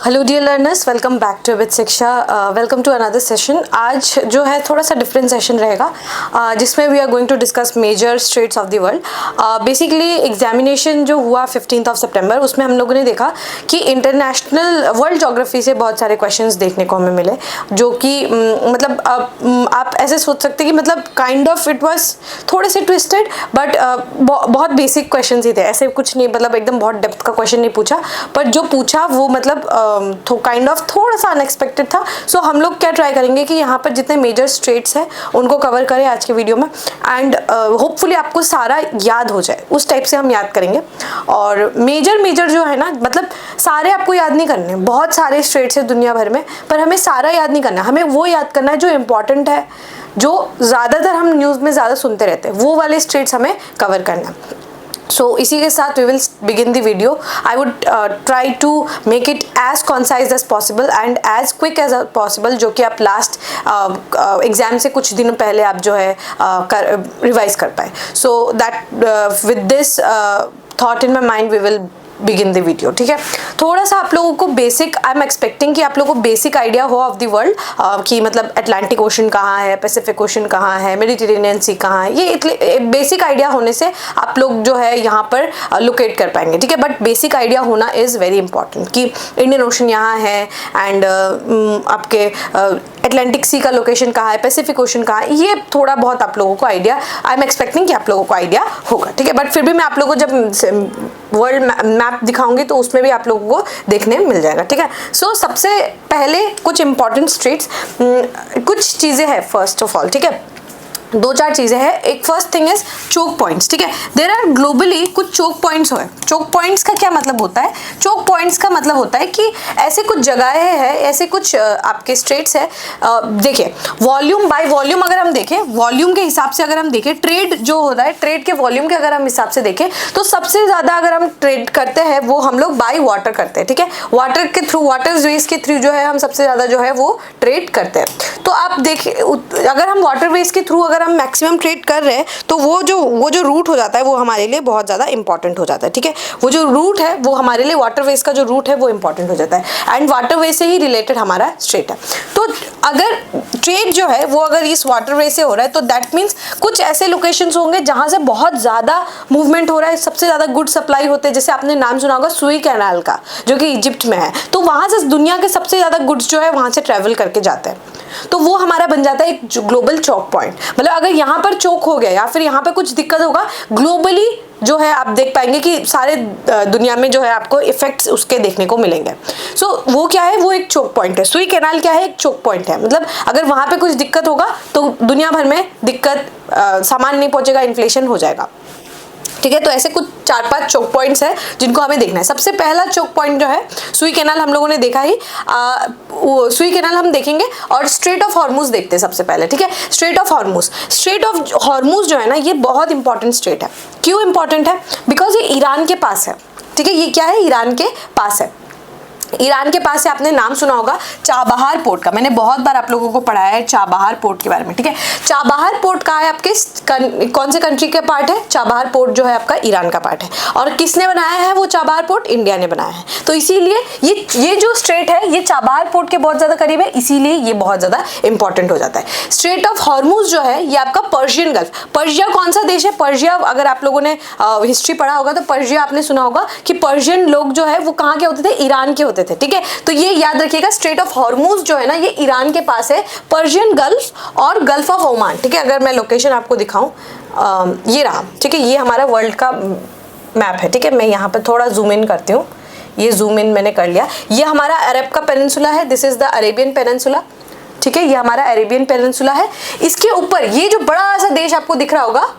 Hello dear learners, welcome back to with Shiksha. Welcome to another session. आज जो है थोड़ा सा डिफरेंट सेशन रहेगा जिसमें we are going to discuss major straits of the world. Basically examination जो हुआ 15 सितंबर, उसमें हम लोगों ने देखा कि इंटरनेशनल वर्ल्ड ज्योग्राफी से बहुत सारे क्वेश्चंस देखने को हमें मिले, जो कि मतलब आप ऐसे सोच सकते हैं कि मतलब काइंड ऑफ इट वाज थोड़े से ट्विस्टेड, बट बहुत बेसिक क्वेश्चन ही थे। ऐसे कुछ नहीं, मतलब एकदम बहुत डेप्थ का क्वेश्चन नहीं पूछा, पर जो पूछा वो मतलब काइंड ऑफ थोड़ा सा अनएक्सपेक्टेड था। सो हम लोग क्या ट्राई करेंगे कि यहाँ पर जितने मेजर स्ट्रेट्स हैं उनको कवर करें आज के वीडियो में, एंड होपफुली आपको सारा याद हो जाए, उस टाइप से हम याद करेंगे। और मेजर जो है ना, मतलब सारे आपको याद नहीं करने, बहुत सारे स्ट्रेट्स हैं दुनिया भर में, पर हमें सारा याद नहीं करना, हमें वो याद करना है जो इम्पोर्टेंट है, जो ज़्यादातर हम न्यूज़ में ज़्यादा सुनते रहते हैं, वो वाले स्ट्रेट्स हमें कवर करना है। सो इसी के साथ we will begin the video. I would try to make it as concise as possible and as quick as possible, जो कि आप लास्ट एग्जाम से कुछ दिनों पहले आप जो है रिवाइज कर पाए। So that with this thought in my mind we will begin the video. ठीक है, थोड़ा सा आप लोगों को बेसिक, आई एम एक्सपेक्टिंग कि आप लोगों को बेसिक आइडिया हो ऑफ द वर्ल्ड, कि मतलब अटलांटिक ओशन कहाँ है, पैसिफिक ओशन कहाँ है, मेडिटेरेनियन सी कहाँ है, ये बेसिक आइडिया होने से आप लोग जो है यहाँ पर लोकेट कर पाएंगे। ठीक है, बट बेसिक आइडिया होना इज़ वेरी इंपॉर्टेंट कि इंडियन ओशन यहाँ है, एंड आपके अटलांटिक सी का लोकेशन कहाँ है, पैसिफिक ओशन कहाँ है, ये थोड़ा बहुत आप लोगों को आइडिया, आई एम एक्सपेक्टिंग कि आप लोगों को आइडिया होगा। ठीक है, बट फिर भी मैं आप लोगों को जब वर्ल्ड मैप दिखाऊंगी तो उसमें भी आप लोगों को देखने मिल जाएगा। ठीक है, सो सबसे पहले कुछ इंपॉर्टेंट स्ट्रेट्स, कुछ चीज़ें हैं फर्स्ट ऑफ ऑल। ठीक है, दो चार चीज़ें हैं। एक first thing is choke points. ठीक है, देयर आर ग्लोबली कुछ चोक पॉइंट्स है। चोक पॉइंट्स का क्या मतलब होता है? चोक पॉइंट्स का मतलब होता है कि ऐसे कुछ जगहें हैं, ऐसे कुछ आपके स्टेट्स है। देखिए, वॉल्यूम बाय वॉल्यूम अगर हम देखें, वॉल्यूम के हिसाब से अगर हम देखें, ट्रेड जो होता है, ट्रेड के वॉल्यूम के अगर हम हिसाब से देखें, तो सबसे ज़्यादा अगर हम ट्रेड करते हैं वो हम लोग बाय वाटर करते हैं। ठीक है, वाटर के थ्रू, वाटर वेज के थ्रू जो है हम सबसे ज़्यादा जो है वो ट्रेड करते हैं। तो आप देखिए, अगर हम वाटर वेज के थ्रू अगर हम मैक्सिमम ट्रेड कर रहे हैं, तो वो जो रूट हो जाता है वो हमारे लिए बहुत ज़्यादा इंपॉर्टेंट हो जाता है। ठीक है, वो जो रूट है वो हमारे लिए, वाटर वेज का जो रूट है वो इंपॉर्टेंट हो जाता है, एंड वाटर वे से ही रिलेटेड हमारा स्ट्रेट है। तो अगर ट्रेड जो है वो अगर इस वाटर वे से हो रहा है, तो दैट मीन्स कुछ ऐसे लोकेशंस होंगे जहाँ से बहुत ज़्यादा मूवमेंट हो रहा है, सबसे ज़्यादा गुड सप्लाई होते हैं। जैसे आपने नाम सुना होगा सुई कैनाल का, जो कि इजिप्ट में है, तो वहाँ से दुनिया के सबसे ज़्यादा गुड्स जो है वहाँ से ट्रेवल करके जाते हैं। तो वो हमारा बन जाता है एक ग्लोबल चौक पॉइंट। मतलब अगर यहाँ पर चौक हो गया या फिर यहाँ पर कुछ दिक्कत होगा, ग्लोबली जो है आप देख पाएंगे कि सारे दुनिया में जो है आपको इफेक्ट्स उसके देखने को मिलेंगे। सो वो क्या है? वो एक चोक पॉइंट है। सुई कैनाल क्या है? एक चोक पॉइंट है। मतलब अगर वहाँ पे कुछ दिक्कत होगा तो दुनिया भर में दिक्कत, सामान नहीं पहुँचेगा, इन्फ्लेशन हो जाएगा। ठीक है, तो ऐसे कुछ 4-5 चोक पॉइंट्स हैं जिनको हमें देखना है। सबसे पहला चोक पॉइंट जो है सुई कैनाल, हम लोगों ने देखा ही, सुई कैनाल हम देखेंगे, और स्ट्रेट ऑफ हॉर्मुज देखते हैं सबसे पहले। ठीक है, स्ट्रेट ऑफ हॉर्मुज जो है ना, ये बहुत इंपॉर्टेंट स्ट्रेट है। क्यों इंपॉर्टेंट है? बिकॉज ये ईरान के पास है। ठीक है, ये क्या है? ईरान के पास है। ईरान के पास से आपने नाम सुना होगा चाबहार पोर्ट का, मैंने बहुत बार आप लोगों को पढ़ाया है चाबहार पोर्ट के बारे में। ठीक है, चाबहार पोर्ट कहाँ है? आपके कौन से कंट्री का पार्ट है? चाबहार पोर्ट जो है आपका ईरान का पार्ट है। और किसने बनाया है वो चाबहार पोर्ट? इंडिया ने बनाया है। तो इसीलिए ये जो स्ट्रेट है ये चाबहार पोर्ट के बहुत ज़्यादा करीब है, इसीलिए ये बहुत ज़्यादा इंपॉर्टेंट हो जाता है। स्ट्रेट ऑफ हॉर्मुज जो है ये आपका पर्शियन गल्फ। पर्शिया कौन सा देश है? पर्शिया, अगर आप लोगों ने हिस्ट्री पढ़ा होगा तो पर्शिया आपने सुना होगा कि पर्शियन लोग जो है वो कहाँ के होते थे? ईरान के होते थे। ठीक है, तो ये याद रखिएगा, स्ट्रेट ऑफ हॉर्मुज जो है ना ये ईरान के पास है, पर्शियन गल्फ और गल्फ ऑफ ओमान। ठीक है, अगर मैं लोकेशन आपको दिखाऊं, ये रहा। ठीक है, ये हमारा वर्ल्ड का मैप है। ठीक है, मैं यहाँ पर थोड़ा जूम इन करती हूँ, ये जूम इन मैंने कर लिया। ये हमारा अरब का पेनिनसुला है, this is the Arabian peninsula. ठीक है, ये हमारा अरेबियन पेनिनसुला है। इसके ऊपर ये जो बड़ा सा देश आपको दिख रहा होगा,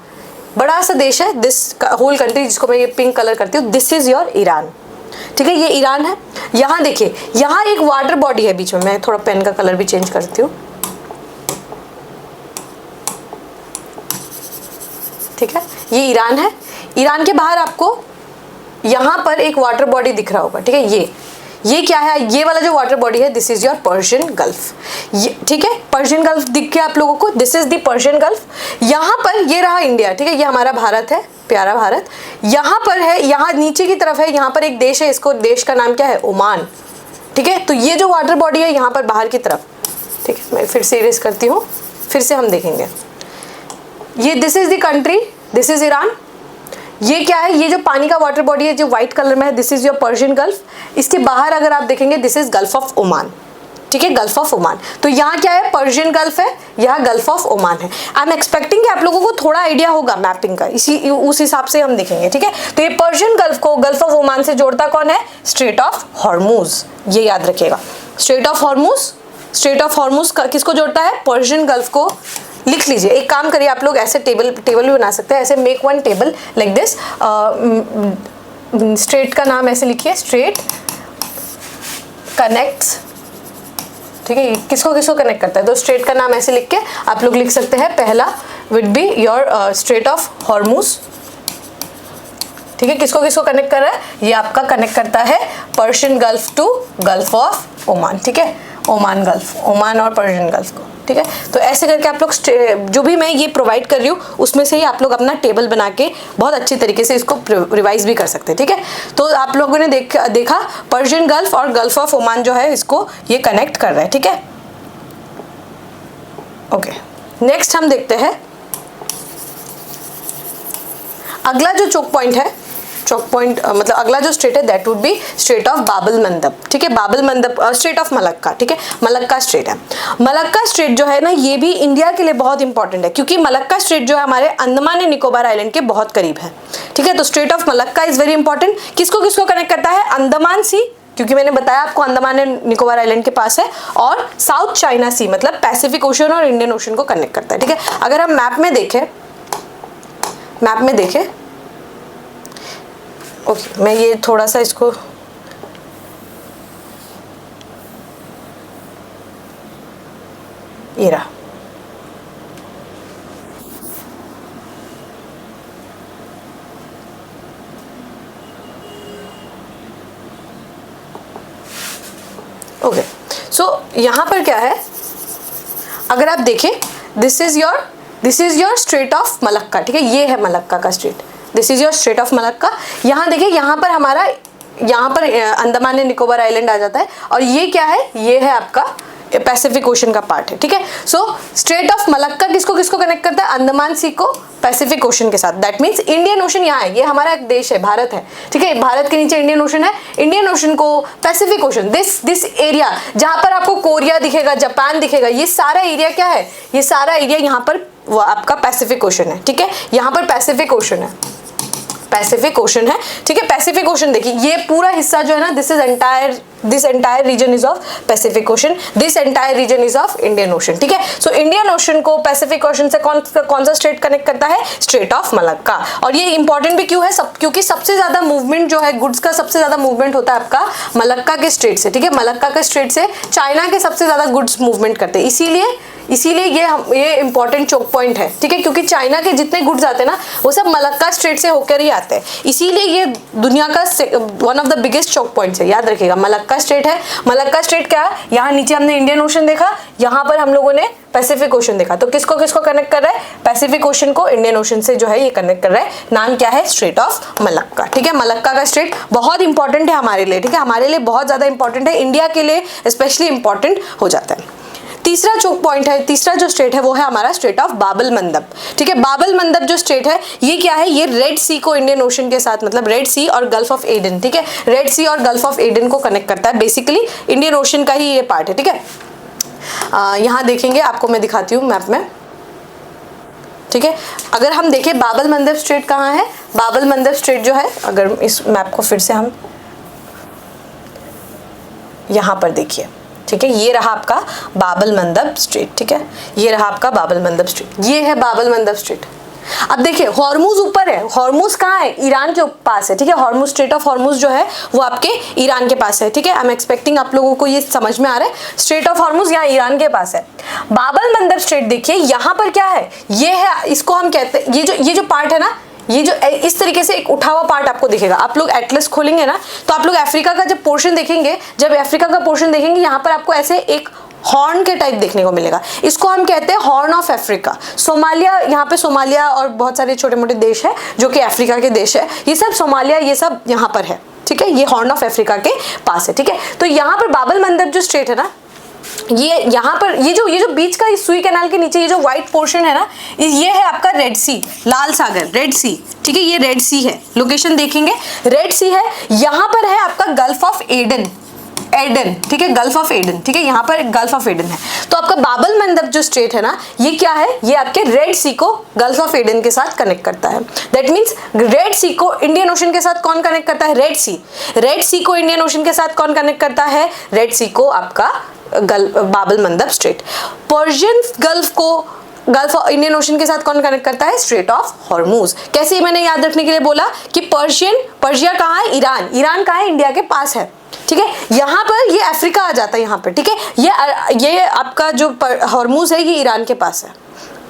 बड़ा सा देश है, दिस होल कंट्री, जिसको मैं ये पिंक कलर करती हूँ, दिस इज योर ईरान। ठीक है, ये ईरान है। यहाँ देखिए, यहाँ एक वाटर बॉडी है बीच में, मैं थोड़ा पेन का कलर भी चेंज करती हूँ। ठीक है, ये ईरान है। ईरान के बाहर आपको यहाँ पर एक वाटर बॉडी दिख रहा होगा। ठीक है, ये क्या है? ये वाला जो वाटर बॉडी है, this is your Persian gulf. ठीक है, पर्शियन गल्फ दिख गया आप लोगों को, this is the Persian gulf. यहाँ पर ये रहा इंडिया। ठीक है, ये हमारा भारत है, प्यारा भारत। यहाँ पर है, यहाँ नीचे की तरफ है, यहाँ पर एक देश है, इसको देश का नाम क्या है? ओमान। ठीक है। तो ये जो वाटर बॉडी है यहाँ पर बाहर की तरफ, ठीक है, मैं फिर से इरेज करती हूँ, फिर से हम देखेंगे। ये this is the country, this is Iran. ये क्या है, ये जो पानी का वाटर बॉडी है जो व्हाइट कलर में है, this is your Persian gulf. इसके बाहर अगर आप देखेंगे this is gulf of Oman, ठीक है, गल्फ ऑफ ओमान। तो यहाँ क्या है, पर्शियन गल्फ है, यहाँ गल्फ ऑफ ओमान है। आई एम एक्सपेक्टिंग कि आप लोगों को थोड़ा आइडिया होगा मैपिंग का, इसी उस हिसाब से हम देखेंगे, ठीक है। तो ये पर्शियन गल्फ को गल्फ ऑफ ओमान से जोड़ता कौन है, स्ट्रेट ऑफ हॉर्मूज, ये याद रखिएगा। Straight of Hormuz, straight of Hormuz किसको जोड़ता है, पर्शियन गल्फ को। लिख लीजिए, एक काम करिए आप लोग, ऐसे टेबल भी बना सकते हैं, ऐसे make one table like this. Straight का नाम ऐसे लिखिए, स्ट्रेट कनेक्ट्स, ठीक है, किसको किसको कनेक्ट करता है, तो स्ट्रेट का नाम ऐसे लिख के आप लोग लिख सकते हैं। पहला would be your strait of Hormuz, ठीक है, किसको किसको कनेक्ट कर रहा है, ये आपका कनेक्ट करता है Persian Gulf to Gulf of Oman, ठीक है, ओमान गल्फ, ओमान और पर्शियन गल्फ को, ठीक है। तो ऐसे करके आप लोग जो भी मैं ये प्रोवाइड कर रही हूँ उसमें से ही आप लोग अपना टेबल बना के बहुत अच्छी तरीके से इसको रिवाइज भी कर सकते हैं, ठीक है। तो आप लोगों ने देखा पर्शियन गल्फ और गल्फ ऑफ ओमान जो है इसको ये कनेक्ट कर रहा है, ठीक है। ओके, नेक्स्ट हम देखते हैं अगला जो चोक पॉइंट है, चोक पॉइंट मतलब अगला जो स्ट्रेट है that would be straight of बाबल मंदब, ठीक है, बाबल मंदब स्ट्रेट ऑफ मलक्का, ठीक है, मलक्का स्ट्रेट है। मलक्का स्ट्रेट जो है ना, ये भी इंडिया के लिए बहुत इंपॉर्टेंट है क्योंकि मलक्का स्ट्रेट जो है हमारे अंडमान एंड निकोबार आइलैंड के बहुत करीब है, ठीक है। तो straight of Malacca is very important. किसको किसको कनेक्ट करता है, अंडमान सी, क्योंकि मैंने बताया आपको अंडमान एंड निकोबार आइलैंड के पास है, और साउथ चाइना सी मतलब पैसिफिक ओशन और इंडियन ओशन को कनेक्ट करता है, ठीक है। अगर हम मैप में देखें, ओके, मैं ये थोड़ा सा इसको ये रहा, ओके। सो यहाँ पर क्या है, अगर आप देखें this is your strait of Malacca, ठीक है, ये है मलक्का का straight, this is your strait of Malacca. यहाँ देखिए, यहाँ पर हमारा अंडमान एंड निकोबार आइलैंड आ जाता है, और ये क्या है, ये है आपका पैसिफिक ओशन का पार्ट है, ठीक है। सो स्ट्रेट ऑफ मलक्का किसको किसको कनेक्ट करता है, अंडमान सी को पैसिफिक ओशन के साथ। दैट मीन्स इंडियन ओशन यहाँ है, ये हमारा एक देश है, भारत है, ठीक है, भारत के नीचे इंडियन ओशन है, इंडियन ओशन को पैसिफिक ओशन, दिस एरिया जहाँ पर आपको कोरिया दिखेगा, जापान दिखेगा, ये सारा एरिया क्या है, ये सारा एरिया यहाँ पर वो आपका पैसिफिक ओशन है, ठीक है, यहाँ पर पैसिफिक ओशन है, पैसिफिक ओशन है, ठीक है। पैसिफिक ओशन देखिए, ये पूरा हिस्सा जो है ना, this entire reason is of Pacific ocean, this entire reason is of Indian ocean, ठीक है। सो इंडियन ओशन को पैसिफिक ओशन से कौन सा स्ट्रेट कनेक्ट करता है, स्ट्रेट ऑफ मलक्का। और ये इंपॉर्टेंट भी क्यों है, क्योंकि सबसे ज्यादा मूवमेंट जो है गुड्स का, सबसे ज्यादा मूवमेंट होता है आपका मलक्का के स्ट्रेट से, ठीक है, मलक्का के स्ट्रेट से चाइना के सबसे ज्यादा गुड्स मूवमेंट करते हैं, इसीलिए ये इंपॉर्टेंट चोक पॉइंट है, ठीक है, क्योंकि चाइना के जितने गुड्स आते हैं ना वो सब मलक्का स्ट्रेट से होकर ही आते हैं, इसीलिए ये दुनिया का one of the biggest choke points है, याद रखिएगा। मलक्का स्ट्रेट है, मलक्का स्ट्रेट क्या है, यहाँ नीचे हमने इंडियन ओशन देखा, यहाँ पर हम लोगों ने पैसिफिक ओशन देखा, तो किसको किसको कनेक्ट कर रहा है, पैसिफिक ओशन को इंडियन ओशन से जो है ये कनेक्ट कर रहा है। नाम क्या है, स्ट्रेट ऑफ मलक्का, ठीक है। मलक्का का स्ट्रेट बहुत इंपॉर्टेंट है हमारे लिए, ठीक है, हमारे लिए बहुत ज्यादा इंपॉर्टेंट है, इंडिया के लिए स्पेशली इंपॉर्टेंट हो जाता है। तीसरा चोक पॉइंट है, तीसरा जो स्ट्रेट है वो है हमारा स्ट्रेट ऑफ बाबल मंदब, ठीक है। बाबल मंदब जो स्ट्रेट है ये क्या है, ये रेड सी को इंडियन ओशन के साथ, मतलब रेड सी और गल्फ ऑफ एडन, ठीक है, रेड सी और गल्फ ऑफ एडन को कनेक्ट करता है, बेसिकली इंडियन ओशन का ही ये पार्ट है, ठीक है। यहाँ देखेंगे, आपको मैं दिखाती हूँ मैप में, ठीक है। अगर हम देखें बाबल मंदब स्ट्रेट कहाँ है, बाबल मंदब स्ट्रेट जो है, अगर इस मैप को फिर से हम यहाँ पर देखिए, ठीक है, ये रहा आपका बाबल मंदब स्ट्रेट, ठीक है, ये रहा आपका बाबल मंदब स्ट्रेट, ये है बाबल मंदब स्ट्रेट। अब देखिए हॉर्मूज ऊपर है, हॉर्मूज कहाँ है, ईरान के पास है, ठीक है, हॉर्मूज, स्ट्रेट ऑफ हॉर्मूज जो है वो आपके ईरान के पास है, ठीक है। आई एम एक्सपेक्टिंग आप लोगों को ये समझ में आ रहा है, स्ट्रेट ऑफ हॉर्मूज यहाँ ईरान के पास है। बाबल मंदब स्ट्रेट देखिए, यहाँ पर क्या है, ये है, इसको हम कहते हैं, ये जो पार्ट है ना, ये जो इस तरीके से एक उठा हुआ पार्ट आपको दिखेगा, आप लोग एटलस खोलेंगे ना तो आप लोग अफ्रीका का जब पोर्शन देखेंगे, यहाँ पर आपको ऐसे एक हॉर्न के टाइप देखने को मिलेगा, इसको हम कहते हैं हॉर्न ऑफ अफ्रीका। सोमालिया, यहाँ पे सोमालिया और बहुत सारे छोटे मोटे देश है जो कि अफ्रीका के देश है, ये सब सोमालिया, ये सब यहाँ पर है, ठीक है, ये हॉर्न ऑफ अफ्रीका के पास है, ठीक है। तो यहाँ पर बाबल मंदब जो स्ट्रेट है ना, ये यहाँ पर ये जो बीच का सुई कैनाल के नीचे ये जो व्हाइट पोर्शन है ना, ये है आपका रेड सी, लाल सागर, रेड सी, ठीक है, ये रेड सी है, लोकेशन देखेंगे रेड सी है। यहाँ पर है आपका गल्फ ऑफ एडन, ठीक है, गल्फ ऑफ एडन, ठीक है, यहाँ पर गल्फ ऑफ एडन है। तो आपका बाबल मंदब जो स्ट्रेट है ना, ये क्या है, ये आपके रेड सी को गल्फ ऑफ एडन के साथ कनेक्ट करता है। दैट मीन्स रेड सी को इंडियन ओशन के साथ कौन कनेक्ट करता है, रेड सी को इंडियन ओशन के साथ कौन कनेक्ट करता है, रेड सी को आपका बाबल मंदब स्ट्रेट। पर्शियन गल्फ को गल्फ इंडियन ओशन के साथ कौन कनेक्ट करता है, स्ट्रेट ऑफ हॉर्मूज। कैसे मैंने याद रखने के लिए बोला कि पर्शिया कहाँ है, ईरान कहाँ है, इंडिया के पास है, ठीक है। यहाँ पर ये अफ्रीका आ जाता है यहाँ पर, ठीक है, ये आपका जो हॉर्मूज है ये ईरान के पास है।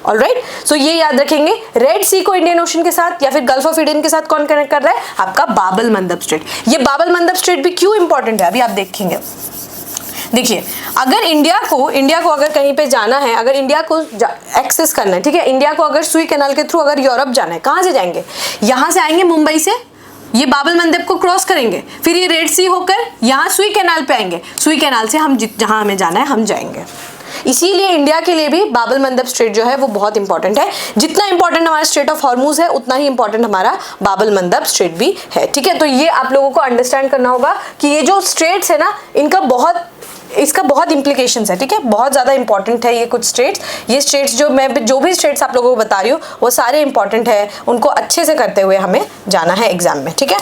ऑलराइट, सो ये याद रखेंगे, रेड सी को इंडियन ओशन के साथ या फिर गल्फ ऑफ एडन के साथ कौन कनेक्ट कर रहा है, आपका बाबल मंदब स्ट्रेट। ये बाबल मंदब स्ट्रेट भी क्यों इंपॉर्टेंट है अभी आप देखेंगे। देखिए, अगर इंडिया को अगर कहीं पे जाना है, अगर इंडिया को एक्सेस करना है, ठीक है, इंडिया को अगर सुई कैनाल के थ्रू अगर यूरोप जाना है, कहाँ से जाएंगे, यहाँ से आएंगे मुंबई से, ये बाबल मंदब को क्रॉस करेंगे, फिर ये रेड सी होकर यहाँ सुई कैनाल पे आएंगे, सुई कैनाल से हम जहाँ हमें जाना है हम जाएंगे। इसीलिए इंडिया के लिए भी बाबल मंदब स्ट्रेट जो है वो बहुत इंपॉर्टेंट है। जितना इंपॉर्टेंट हमारा स्ट्रेट ऑफ हॉर्मूज है उतना ही इंपॉर्टेंट हमारा बाबल मंदब स्ट्रेट भी है, ठीक है। तो ये आप लोगों को अंडरस्टैंड करना होगा कि ये जो स्ट्रेट्स है ना, इसका बहुत इंप्लीकेशंस है, ठीक है, बहुत ज़्यादा इंपॉर्टेंट है ये कुछ स्ट्रेट्स। ये स्ट्रेट्स जो भी स्ट्रेट्स आप लोगों को बता रही हूँ वो सारे इंपॉर्टेंट है, उनको अच्छे से करते हुए हमें जाना है एग्जाम में, ठीक है।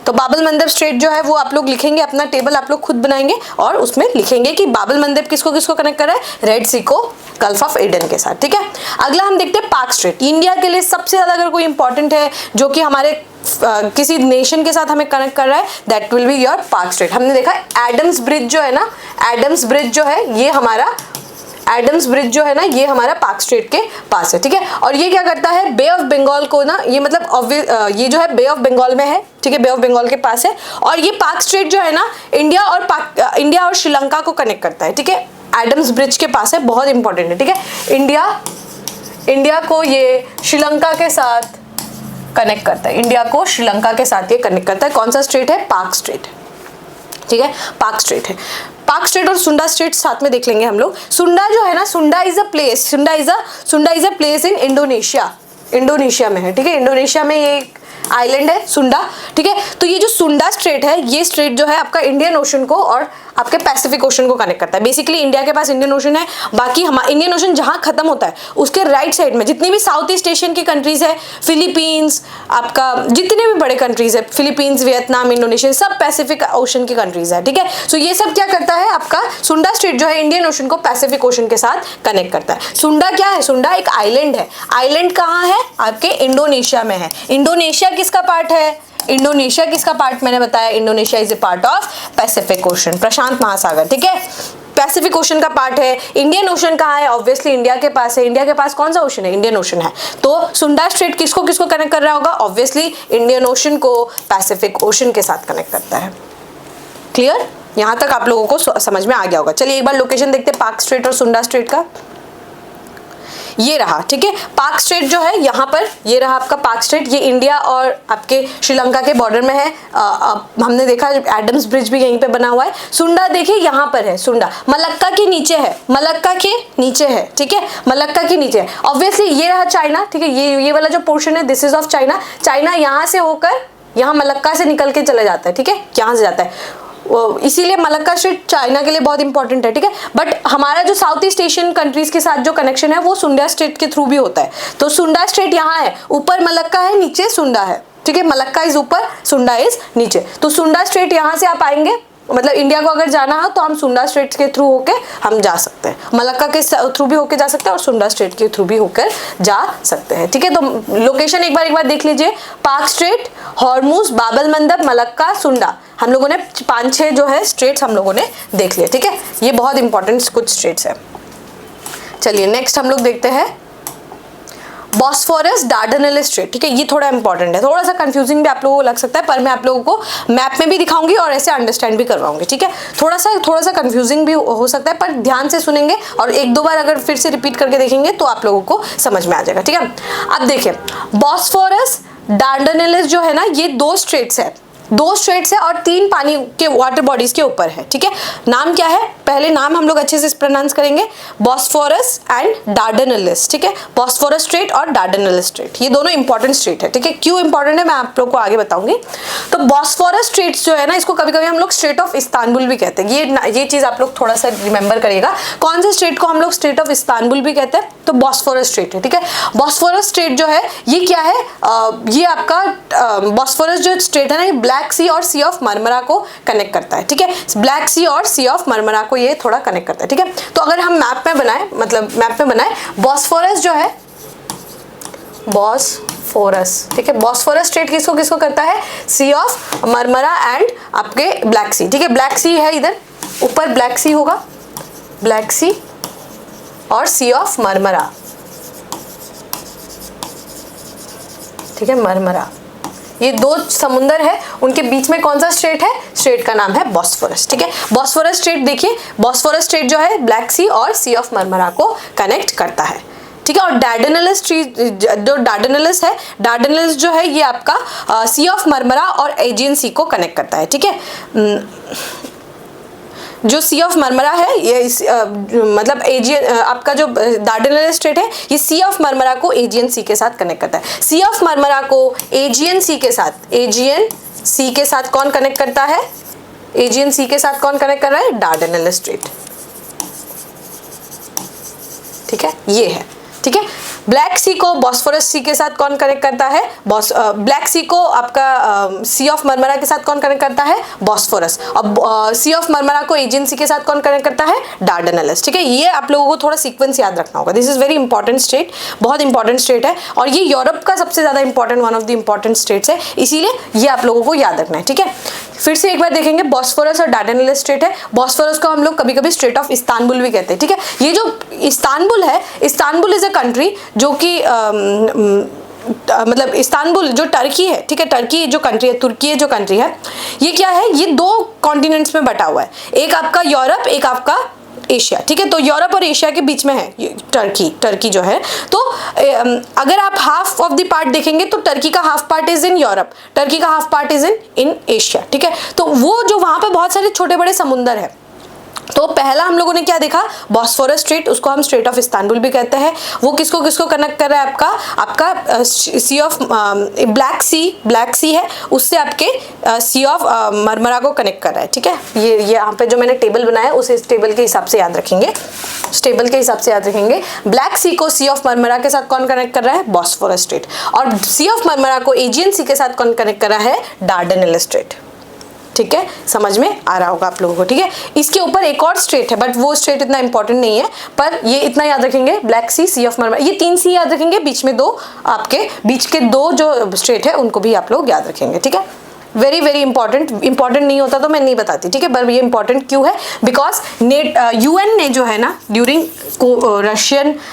तो बाबल मंदब स्ट्रेट जो है वो आप लोग लिखेंगे, अपना टेबल आप लोग खुद बनाएंगे और उसमें लिखेंगे कि बाबल मंदब किसको किसको कनेक्ट कर रहा है, रेड सी को गल्फ ऑफ एडन के साथ, ठीक है। अगला हम देखते हैं पाक स्ट्रेट। इंडिया के लिए सबसे ज़्यादा अगर कोई इंपॉर्टेंट है जो कि हमारे किसी नेशन के साथ हमें कनेक्ट कर रहा है, दैट विल बी योर पाक स्ट्रेट। हमने देखा एडम्स ब्रिज जो है ना, एडम्स ब्रिज जो है ये हमारा पाक स्ट्रेट के पास है, ठीक है। और ये क्या करता है, बे ऑफ बंगाल को ना, ये मतलब ये जो है बे ऑफ बंगाल में है, ठीक है, बे ऑफ बंगाल के पास है। और ये पाक स्ट्रेट जो है ना, इंडिया और श्रीलंका को कनेक्ट करता है, ठीक है, एडम्स ब्रिज के पास है, बहुत इंपॉर्टेंट है, ठीक है। इंडिया को ये श्रीलंका के साथ कनेक्ट करता है, इंडिया को श्रीलंका के साथ ये कनेक्ट करता है। कौन सा स्ट्रेट है, पाक स्ट्रेट, ठीक है, पाक स्ट्रेट है। पाक स्ट्रेट और सुंडा स्ट्रेट साथ में देख लेंगे हम लोग। सुंडा जो है ना, सुंडा is a place in Indonesia में है, ठीक है, इंडोनेशिया में ये आइलैंड है सुंडा, ठीक है। तो ये जो सुंडा स्ट्रेट है, ये स्ट्रेट जो है आपका इंडियन ओशन को और आपके पैसिफिक ओशन को कनेक्ट करता है। बेसिकली इंडिया के पास इंडियन ओशन है, बाकी हमारा इंडियन ओशन जहाँ खत्म होता है उसके राइट साइड में जितनी भी साउथ ईस्ट एशियन की कंट्रीज है, फिलीपींस, आपका जितने भी बड़े कंट्रीज है, फिलीपींस, वियतनाम, इंडोनेशिया, सब पैसिफिक ओशन की कंट्रीज है, ठीक है। सो ये सब क्या करता है, आपका सुंडा स्ट्रेट जो है इंडियन ओशन को पैसिफिक ओशन के साथ कनेक्ट करता है। सुंडा क्या है, सुंडा एक आइलैंड है। आइलैंड कहाँ है, आपके इंडोनेशिया में है। इंडोनेशिया किसका पार्ट है, इंडोनेशिया किसका पार्ट, मैंने बताया Indonesia is a part of Pacific Ocean, प्रशांत महासागर, ठीक है, पैसिफिक ओशन का पार्ट है। इंडियन ओशन कहाँ है, ऑब्वियसली इंडिया के पास है। इंडिया के पास कौन सा ओशन है, इंडियन ओशन है। तो सुंडा स्ट्रेट किसको किसको कनेक्ट कर रहा होगा, ऑब्वियसली इंडियन ओशन को पैसिफिक ओशन के साथ कनेक्ट करता है। क्लियर, यहाँ तक आप लोगों को समझ में आ गया होगा। चलिए एक बार लोकेशन देखते हैं पाक स्ट्रेट और सुंडा स्ट्रेट का। ये रहा, ठीक है, पाक स्ट्रेट जो है यहाँ पर, ये रहा आपका पाक स्ट्रेट, ये इंडिया और आपके श्रीलंका के बॉर्डर में है। हमने देखा एडम्स ब्रिज भी यहीं पे बना हुआ है। सुंडा देखिए यहाँ पर है, सुंडा मलक्का के नीचे है, मलक्का के नीचे है, ठीक है, मलक्का के नीचे है। ऑब्वियसली ये रहा चाइना, ठीक है, ये वाला जो पोर्शन है this is of China. China यहाँ से होकर यहाँ मलक्का से निकल के चला जाता है, ठीक है, यहाँ से जाता है, इसीलिए मलक्का स्ट्रेट चाइना के लिए बहुत इंपॉर्टेंट है, ठीक है। बट हमारा जो साउथ ईस्ट एशियन कंट्रीज के साथ जो कनेक्शन है वो सुंडा स्ट्रेट के थ्रू भी होता है। तो सुंडा स्ट्रेट यहाँ है, ऊपर मलक्का है, नीचे सुंडा है, ठीक है, मलक्का इज ऊपर, सुंडा इज नीचे। तो सुंडा स्ट्रेट यहाँ से आप आएंगे, मतलब इंडिया को अगर जाना हो तो हम सुंडा स्ट्रेट के थ्रू होके हम जा सकते हैं, मलक्का के थ्रू भी होके जा सकते हैं और सुंडा स्ट्रेट के थ्रू भी होकर जा सकते हैं, ठीक है। तो लोकेशन एक बार देख लीजिए, पाक स्ट्रेट, हॉर्मूज, बाबल मंदब, मलक्का, सुंडा, हम लोगों ने 5-6 जो है स्ट्रेट्स हम लोगों ने देख लिए, ठीक है। ये बहुत इंपॉर्टेंट कुछ स्ट्रेट्स है। चलिए नेक्स्ट हम लोग देखते हैं बॉस्फोरस डार्डेनेलिस स्ट्रेट, ठीक है, ये थोड़ा इंपॉर्टेंट है, थोड़ा सा कंफ्यूजिंग भी आप लोगों को लग सकता है, पर मैं आप लोगों को मैप में भी दिखाऊंगी और ऐसे अंडरस्टैंड भी करवाऊंगी, ठीक है। थोड़ा सा कंफ्यूजिंग भी हो सकता है, पर ध्यान से सुनेंगे और 1-2 बार अगर फिर से रिपीट करके देखेंगे तो आप लोगों को समझ में आ जाएगा, ठीक है। अब देखिए बॉस्फोरस डार्डेनेलिस जो है ना, ये 2 स्ट्रेट्स है, दो स्ट्रेट्स है और 3 पानी के वाटर बॉडीज के ऊपर है, ठीक है। नाम क्या है, पहले नाम हम लोग अच्छे से प्रोनाउंस करेंगे, बॉस्फोरस एंड डार्डेनेलिस, ठीक है। बॉस्फोरस स्ट्रेट और डार्डेनेलिस स्ट्रेट, ये दोनों इंपॉर्टेंट स्ट्रेट है, ठीक है। क्यों इंपॉर्टेंट है मैं आप लोग को आगे बताऊंगी। तो बॉस्फोरस स्ट्रेट्स जो है ना, इसको कभी कभी हम लोग स्ट्रेट ऑफ इस्तांबुल भी कहते हैं। ये चीज आप लोग थोड़ा सा रिमेंबर करिएगा, कौन से स्ट्रेट को हम लोग स्ट्रेट ऑफ इस्तांबुल भी कहते हैं, तो बॉस्फोरस स्ट्रेट है, ठीक है। बॉस्फोरस स्ट्रेट जो है ये क्या है, ये आपका बॉस्फोरस जो स्ट्रेट है ना, ये ब्लैक सी और सी ऑफ मरमरा को कनेक्ट करता है, ठीक है। ब्लैक सी और सी ऑफ मरमरा को ये थोड़ा कनेक्ट करता है, ठीक है। तो अगर हम मैप में बनाए, मतलब मैप में बनाए, बॉस्फोरस जो है, बॉस्फोरस, ठीक है। बॉस्फोरस स्ट्रेट किसको किसको करता है, सी ऑफ मरमरा एंड आपके ब्लैक सी, ठीक है। ब्लैक सी है इधर ऊपर, ब्लैक सी होगा, ब्लैक सी और सी ऑफ मरमरा, ठीक है, मरमरा। ये दो समुंदर है, उनके बीच में कौन सा स्ट्रेट है, स्ट्रेट का नाम है बॉस्फोरस, ठीक है। बॉस्फोरस स्ट्रेट देखिए, बॉस्फोरस स्ट्रेट जो है ब्लैक सी और सी ऑफ मरमरा को कनेक्ट करता है, ठीक है। और डार्डेनेलिस जो डार्डेनेलिस है, डार्डेनेलिस जो है ये आपका सी ऑफ मरमरा और एजियन सी को कनेक्ट करता है, ठीक है। जो सी ऑफ मरमरा है ये मतलब एजियन, आपका जो डार्डेनेलिस स्ट्रेट है ये सी ऑफ मरमरा को एजियन सी के साथ कनेक्ट करता है। सी ऑफ मरमरा को एजियन सी के साथ, एजियन सी के साथ कौन कनेक्ट करता है, एजियन सी के साथ कौन कनेक्ट कर रहा है, डार्डेनेलिस स्ट्रेट, ठीक है, ये है, ठीक है। ब्लैक सी को बॉस्फोरस सी के साथ कौन कनेक्ट करता है, ब्लैक सी को आपका सी ऑफ मरमरा के साथ कौन कनेक्ट करता है, बॉस्फोरस। और सी ऑफ मरमरा को एजियन सी के साथ कौन कनेक्ट करता है, डार्डेनेलिस, ठीक है। ये आप लोगों को थोड़ा सीक्वेंस याद रखना होगा, this is very important state, बहुत इंपॉर्टेंट स्टेट है और ये यूरोप का सबसे ज्यादा important, one of the important states है, इसीलिए ये आप लोगों को याद रखना है, ठीक है। फिर से एक बार देखेंगे, बॉस्फोरस और डार्डेनेलिस स्ट्रेट है। बॉस्फोरस को हम लोग कभी कभी स्ट्रेट ऑफ इस्तांबुल भी कहते हैं, ठीक है। ये जो इस्तांबुल है, इस्तांबुल इज अ कंट्री जो कि मतलब इस्तांबुल जो टर्की है, ठीक है, टर्की जो कंट्री है, तुर्की जो कंट्री है, ये क्या है, ये 2 कॉन्टिनेंट्स में बटा हुआ है, एक आपका यूरोप, एक आपका एशिया, ठीक है। तो यूरोप और एशिया के बीच में है टर्की जो है। तो अगर आप हाफ ऑफ द पार्ट देखेंगे तो टर्की का half part is in Europe, Turkey का half part is in Asia, ठीक है। तो वो जो वहां पे बहुत सारे छोटे बड़े समुंदर है, तो पहला हम लोगों ने क्या देखा, बॉस्फोरस स्ट्रेट, उसको हम स्ट्रेट ऑफ इस्तांबुल भी कहते हैं। वो किसको किसको कनेक्ट कर रहा है, आपका सी ऑफ ब्लैक सी है, उससे आपके सी ऑफ मरमरा को कनेक्ट कर रहा है, ठीक है। ये यहाँ पे जो मैंने टेबल बनाया उस टेबल के हिसाब से याद रखेंगे, टेबल के हिसाब से याद रखेंगे। ब्लैक सी को सी ऑफ मरमरा के साथ कौन कनेक्ट कर रहा है, बॉस्फोरस स्ट्रेट, और सी ऑफ मरमरा को एजियन सी के साथ कौन कनेक्ट कर रहा है, डार्डेनेलिस स्ट्रेट, ठीक है। समझ में आ रहा होगा आप लोगों को, ठीक है। इसके ऊपर एक और स्ट्रेट है, बट वो स्ट्रेट इतना इंपॉर्टेंट नहीं है, पर ये इतना याद रखेंगे, Black Sea, Sea of Marmara, ये 3 सी याद रखेंगे, बीच में 2 आपके बीच के 2 जो स्ट्रेट है उनको भी आप लोग याद रखेंगे, ठीक है। वेरी वेरी इंपॉर्टेंट नहीं होता तो मैं नहीं बताती, ठीक है। पर ये इंपॉर्टेंट क्यों है, बिकॉज यूएन ने जो है ना, ड्यूरिंग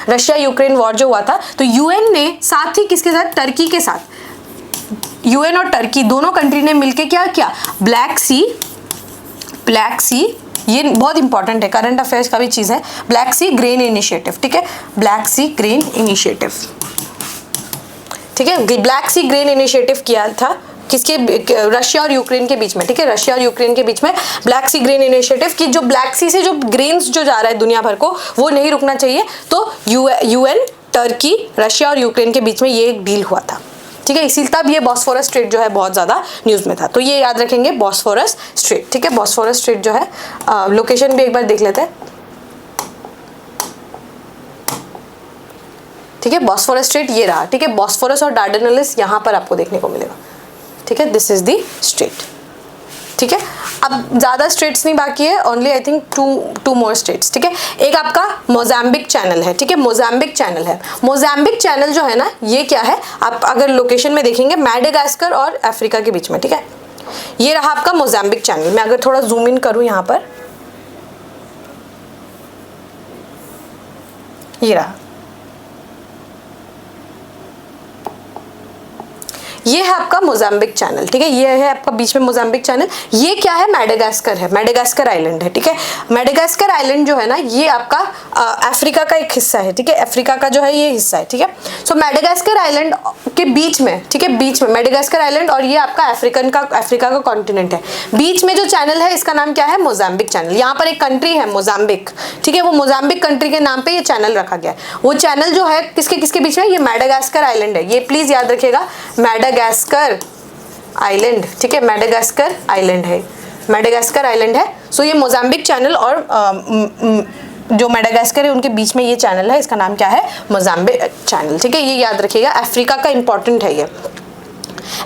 रशिया यूक्रेन वॉर जो हुआ था, तो यूएन ने साथ ही किसके साथ, टर्की के साथ, यूएन और टर्की दोनों कंट्री ने मिलकर क्या किया, ब्लैक सी, ये बहुत इंपॉर्टेंट है, करंट अफेयर्स का भी चीज है, ब्लैक सी ग्रेन इनिशिएटिव, ठीक है, ब्लैक सी ग्रेन इनिशिएटिव, ठीक है। ब्लैक सी ग्रेन इनिशिएटिव किया था किसके, रशिया और यूक्रेन के बीच में, ठीक है, रशिया और यूक्रेन के बीच में ब्लैक सी ग्रेन इनिशिएटिव की, जो ब्लैक सी से जो ग्रेन्स जो जा रहा है दुनिया भर को, वो नहीं रुकना चाहिए, तो यूएन, टर्की, रशिया और यूक्रेन के बीच में ये एक डील हुआ था, ठीक है। इसी तब ये बॉस्फोरस स्ट्रेट जो है बहुत ज्यादा न्यूज में था, तो ये याद रखेंगे बॉस्फोरस स्ट्रेट, ठीक है। बॉस्फोरस स्ट्रेट जो है, लोकेशन भी एक बार देख लेते हैं, ठीक है। बॉस्फोरस स्ट्रेट ये रहा, ठीक है। बॉस्फोरस और डार्डेनेलिस यहाँ पर आपको देखने को मिलेगा, ठीक है, दिस इज द स्ट्रेट, ठीक है। अब ज्यादा स्ट्रेट्स नहीं बाकी है, only I think two more states, ठीक है। एक आपका मोजाम्बिक चैनल है, ठीक है, मोजाम्बिक चैनल है। मोजाम्बिक चैनल जो है ना, ये क्या है, आप अगर लोकेशन में देखेंगे मैडागास्कर और अफ्रीका के बीच में, ठीक है। ये रहा आपका मोजाम्बिक चैनल। मैं अगर थोड़ा जूम इन करूं यहाँ पर, ये रहा, ये है आपका मोजाम्बिक चैनल, ठीक है, ये है आपका बीच में मोजाम्बिक चैनल। ये क्या है, मेडागास्कर है, मेडागास्कर आइलैंड है, ठीक है। मेडागास्कर आइलैंड जो है ना ये आपका अफ्रीका का एक हिस्सा है, ठीक है, अफ्रीका का जो है ये हिस्सा है, ठीक है। सो मेडागास्कर आइलैंड के बीच में, ठीक है, बीच में मेडागास्कर आइलैंड और ये आपका अफ्रीका का कॉन्टिनेंट है। बीच में जो चैनल है इसका नाम क्या है, मोजाम्बिक चैनल। यहाँ पर एक कंट्री है मोजाम्बिक, ठीक है, वो मोजाम्बिक कंट्री के नाम पे ये चैनल रखा गया है। वो चैनल जो है किसके बीच में, ये मेडागास्कर आइलैंड है, ये प्लीज याद रखिएगा, मेडागास्कर आइलैंड, ठीक है, मेडागास्कर आइलैंड है, मेडागास्कर आइलैंड है। सो ये मोजाम्बिक चैनल और जो मेडागास्कर है उनके बीच में ये चैनल है, इसका नाम क्या है, मोजाम्बिक चैनल, ठीक है, ये याद रखिएगा। अफ्रीका का इंपॉर्टेंट है ये।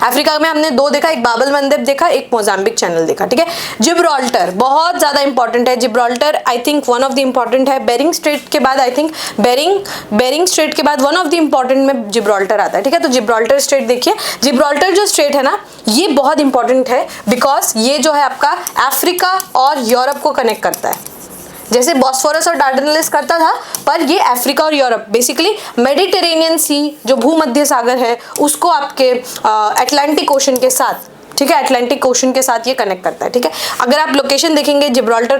अफ्रीका में हमने दो देखा, एक बाबल मंदब देखा, एक मोजाम्बिक चैनल देखा, ठीक है। जिब्राल्टर बहुत ज्यादा इंपॉर्टेंट है। Gibraltar I think one of the important है। बेरिंग स्ट्रेट के बाद आई थिंक बेरिंग स्ट्रेट के बाद वन ऑफ द इंपॉर्टेंट में जिब्राल्टर आता है, ठीक है। तो जिब्राल्टर स्ट्रेट देखिए, जिब्राल्टर जो स्ट्रेट है ना ये बहुत इंपॉर्टेंट है बिकॉज ये जो है आपका अफ्रीका और यूरोप को कनेक्ट करता है। जैसे बॉस्फोरस और डार्डेनल्स करता था, पर ये अफ्रीका और यूरोप, बेसिकली मेडिटेरेनियन सी जो भूमध्य सागर है उसको आपके अटलांटिक ओशन के साथ, ठीक है, अटलांटिक ओशन के साथ ये कनेक्ट करता है, ठीक है। अगर आप लोकेशन देखेंगे जिब्राल्टर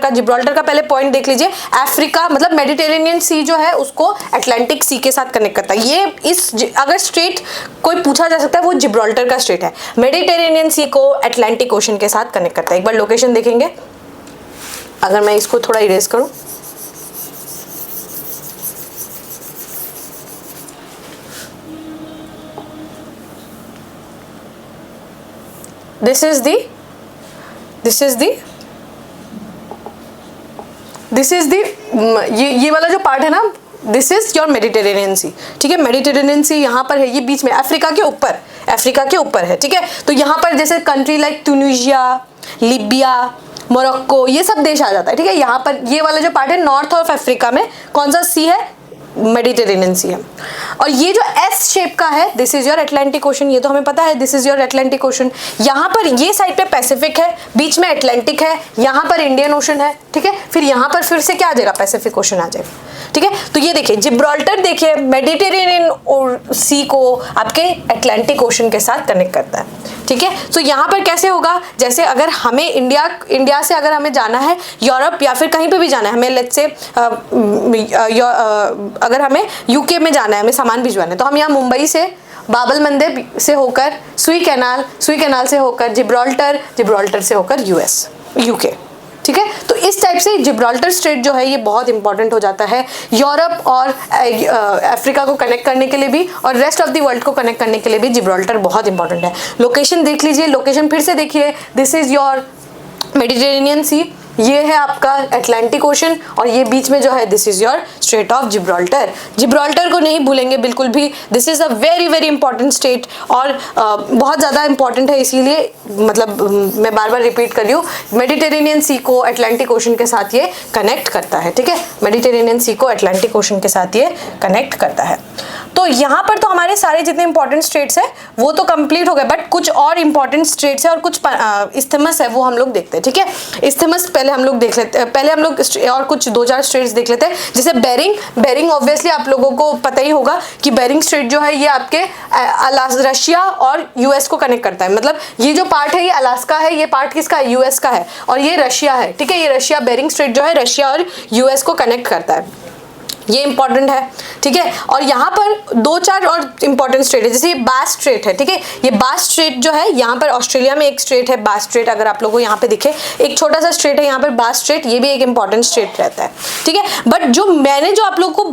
का पहले पॉइंट देख लीजिए, अफ्रीका मतलब मेडिटेरेनियन सी जो है उसको अटलांटिक सी के साथ कनेक्ट करता है। ये अगर स्ट्रेट कोई पूछा जा सकता है वो जिब्राल्टर का स्ट्रेट है, मेडिटेरेनियन सी को अटलांटिक ओशन के साथ कनेक्ट करता है। एक बार लोकेशन देखेंगे, अगर मैं इसको थोड़ा इरेज करूं, दिस इज दी ये वाला जो पार्ट है ना, दिस इज योर मेडिटेरेनियन सी, ठीक है। मेडिटेरेनियन सी यहाँ पर है, ये बीच में अफ्रीका के ऊपर है, ठीक है। तो यहाँ पर जैसे country like Tunisia, Libya, Morocco, ये सब देश आ जाता है, ठीक है। यहाँ पर ये वाला जो पार्ट है नॉर्थ ऑफ अफ्रीका में कौन सा सी है, मेडिटेरेनियन सी है। और ये जो एस शेप का है this is your Atlantic ocean, ये तो हमें पता है, this is your Atlantic ocean. यहाँ पर ये साइड पे पैसिफिक है, बीच में अटलांटिक है, यहाँ पर इंडियन ओशन है, ठीक है। फिर यहाँ पर फिर से क्या आ जाएगा, पैसिफिक ओशन आ जाएगा, ठीक है। तो ये देखिए जिब्राल्टर, देखिए मेडिटेरेनियन सी को आपके अटलांटिक ओशन के साथ कनेक्ट करता है, ठीक है। तो यहाँ पर कैसे होगा, जैसे अगर हमें इंडिया से अगर हमें जाना है यूरोप या फिर कहीं पे भी जाना है, हमें लेट्स से अगर हमें यूके में जाना है, हमें सामान भिजवाना है, तो हम यहाँ मुंबई से बाबल मंदब से होकर सुई कैनाल से होकर जिब्राल्टर से होकर यूके, ठीक है। तो इस टाइप से जिब्राल्टर स्ट्रेट जो है ये बहुत इंपॉर्टेंट हो जाता है यूरोप और अफ्रीका को कनेक्ट करने के लिए भी, और रेस्ट ऑफ द वर्ल्ड को कनेक्ट करने के लिए भी जिब्राल्टर बहुत इंपॉर्टेंट है। लोकेशन देख लीजिए, लोकेशन फिर से देखिए, दिस इज योर मेडिटेरेनियन सी, ये है आपका अटलांटिक ओशन, और ये बीच में जो है this is your strait of Gibraltar. Gibraltar को नहीं भूलेंगे बिल्कुल भी, this is a very very important state, और बहुत ज़्यादा इंपॉर्टेंट है, इसीलिए मतलब मैं बार बार रिपीट कर रही हूँ, मेडिटेरेनियन सी को अटलांटिक ओशन के साथ ये कनेक्ट करता है, ठीक है। मेडिटेरेनियन सी को अटलांटिक ओशन के साथ ये कनेक्ट करता है। तो यहाँ पर तो हमारे सारे जितने इंपॉर्टेंट स्टेट्स है वो तो कंप्लीट हो गए, बट कुछ और इंपॉर्टेंट स्टेट्स है और कुछ इस्थमस है वो हम लोग देखते हैं, ठीक है। इस्थमस पहले हम लोग देख लेते हैं, पहले हम लोग और कुछ 2-4 स्टेट्स देख लेते हैं। जैसे बेरिंग ऑब्वियसली आप लोगों को पता ही होगा कि बेरिंग स्ट्रेट जो है ये आपके रशिया और यूएस को कनेक्ट करता है, मतलब ये जो पार्ट है ये अलास्का है, ये पार्ट किसका है, यूएस का है, और ये रशिया है, ठीक है। ये रशिया, बेरिंग स्ट्रेट जो है रशिया और यूएस को कनेक्ट करता है, ये इंपॉर्टेंट है, ठीक है। और यहाँ पर 2-4 और इंपॉर्टेंट स्ट्रेट है, जैसे ये बास स्ट्रेट है, ठीक है। ये बास स्ट्रेट जो है यहाँ पर ऑस्ट्रेलिया में एक स्ट्रेट है बास स्ट्रेट, अगर आप लोगों को यहाँ पे दिखे एक छोटा सा स्ट्रेट है यहाँ पर बास स्ट्रेट, ये भी एक इंपॉर्टेंट स्ट्रेट रहता है, ठीक है। बट जो मैंने जो आप लोगों को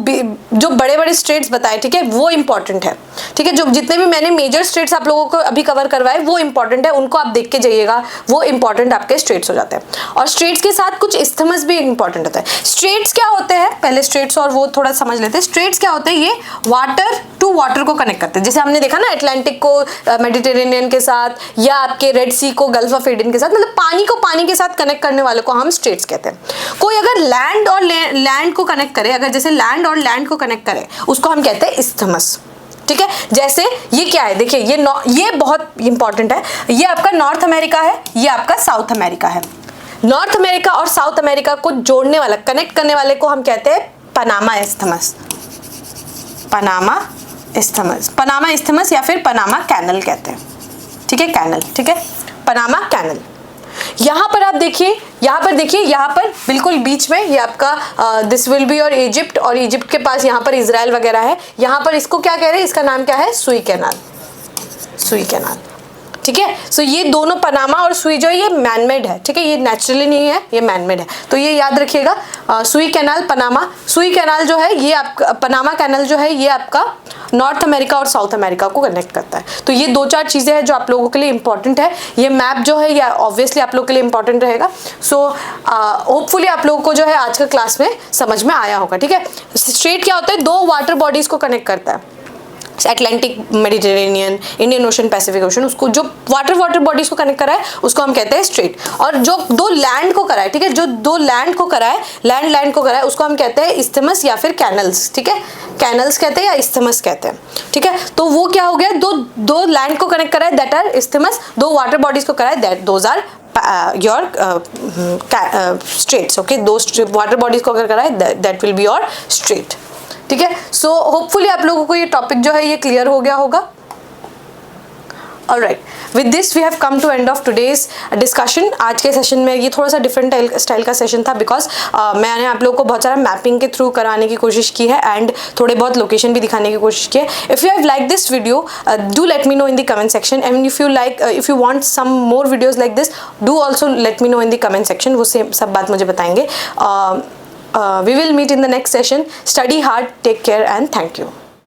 जो बड़े बड़े स्ट्रेट्स बताए, ठीक है, वो इंपॉर्टेंट है, ठीक है। जो जितने भी मैंने मेजर स्ट्रेट्स आप लोगों को अभी कवर करवाए वो इंपॉर्टेंट है, उनको आप देख के जाइएगा, वो इंपॉर्टेंट आपके स्ट्रेट्स हो जाते हैं। और स्ट्रेट्स के साथ कुछ इस्थमस भी इंपॉर्टेंट होता है। स्ट्रेट्स क्या होते हैं, पहले स्ट्रेट्स और वो थोड़ा समझ लेते हैं। स्ट्रेट्स क्या होते हैं, ये वाटर टू वाटर को कनेक्ट करते हैं, जैसे हमने देखा ना अटलांटिक को मेडिटेरेनियन के साथ, या आपके रेड सी को गल्फ ऑफ एडन के साथ, मतलब पानी को पानी के साथ कनेक्ट करने वाले को हम स्ट्रेट्स कहते हैं। कोई अगर लैंड और लैंड को कनेक्ट करे, अगर जैसे लैंड और लैंड को कनेक्ट करे उसको हम कहते हैं इस्थमस, ठीक है। जैसे ये क्या है, देखिए ये बहुत इंपॉर्टेंट है, ये आपका नॉर्थ अमेरिका है, ये आपका साउथ अमेरिका है। नॉर्थ अमेरिका और साउथ अमेरिका को जोड़ने वाला, कनेक्ट करने वाले को हम कहते हैं पनामा इस्थमस, पनामा इस्थमस या फिर पनामा कैनल कहते हैं, ठीक है, कैनल, ठीक है, पनामा कैनल। यहाँ पर आप देखिए, यहाँ पर बिल्कुल बीच में ये आपका दिस विल बी और इजिप्ट, और इजिप्ट के पास यहाँ पर इजराइल वगैरह है। यहाँ पर इसको क्या कह रहे हैं, इसका नाम क्या है, सुई कैनाल, सुई कैनाल, ठीक है। सो ये दोनों पनामा और सुई जो है ये मैनमेड है, ठीक है, ये नेचुरली नहीं है, ये मैनमेड है, तो ये याद रखिएगा। सुई कैनाल, पनामा, सुई कैनाल जो है ये आपका, पनामा कैनाल जो है ये आपका नॉर्थ अमेरिका और साउथ अमेरिका को कनेक्ट करता है। तो ये 2-4 चीज़ें हैं जो आप लोगों के लिए इंपॉर्टेंट है। ये मैप जो है ये ऑब्वियसली आप लोगों के लिए इंपॉर्टेंट रहेगा। सो होपफुली आप लोगों को जो है आज का क्लास में समझ में आया होगा, ठीक है। स्ट्रेट क्या होता है, 2 वाटर बॉडीज को कनेक्ट करता है, Atlantic, Mediterranean, Indian ocean, Pacific ocean, उसको जो वाटर बॉडीज को कनेक्ट करा है उसको हम कहते हैं स्ट्रेट। और जो 2 लैंड को करा है, ठीक है, जो 2 लैंड को करा है, लैंड को करा है, उसको हम कहते हैं इस्थमस या फिर कैनल्स, ठीक है, कैनल्स कहते हैं या इस्थमस कहते हैं, ठीक है। तो वो क्या हो गया, दो लैंड को कनेक्ट करा है, that are isthmus, 2 water bodies को करा है, that those are your straits, okay, 2 water bodies को अगर करा है that will be your strait, ठीक है। सो होपफुली आप लोगों को ये टॉपिक जो है ये क्लियर हो गया होगा। Alright, with this we have come to end of today's discussion. आज के सेशन में ये थोड़ा सा डिफरेंट स्टाइल का सेशन था, बिकॉज मैंने आप लोगों को बहुत सारा मैपिंग के थ्रू कराने की कोशिश की है एंड थोड़े बहुत लोकेशन भी दिखाने की कोशिश की है। If you have like this video, do let me know in the comment section, and if you want some more videos like this, do also let me know in the comment section, वो सब बात मुझे बताएंगे। We will meet in the next session. Study hard, take care, and thank you.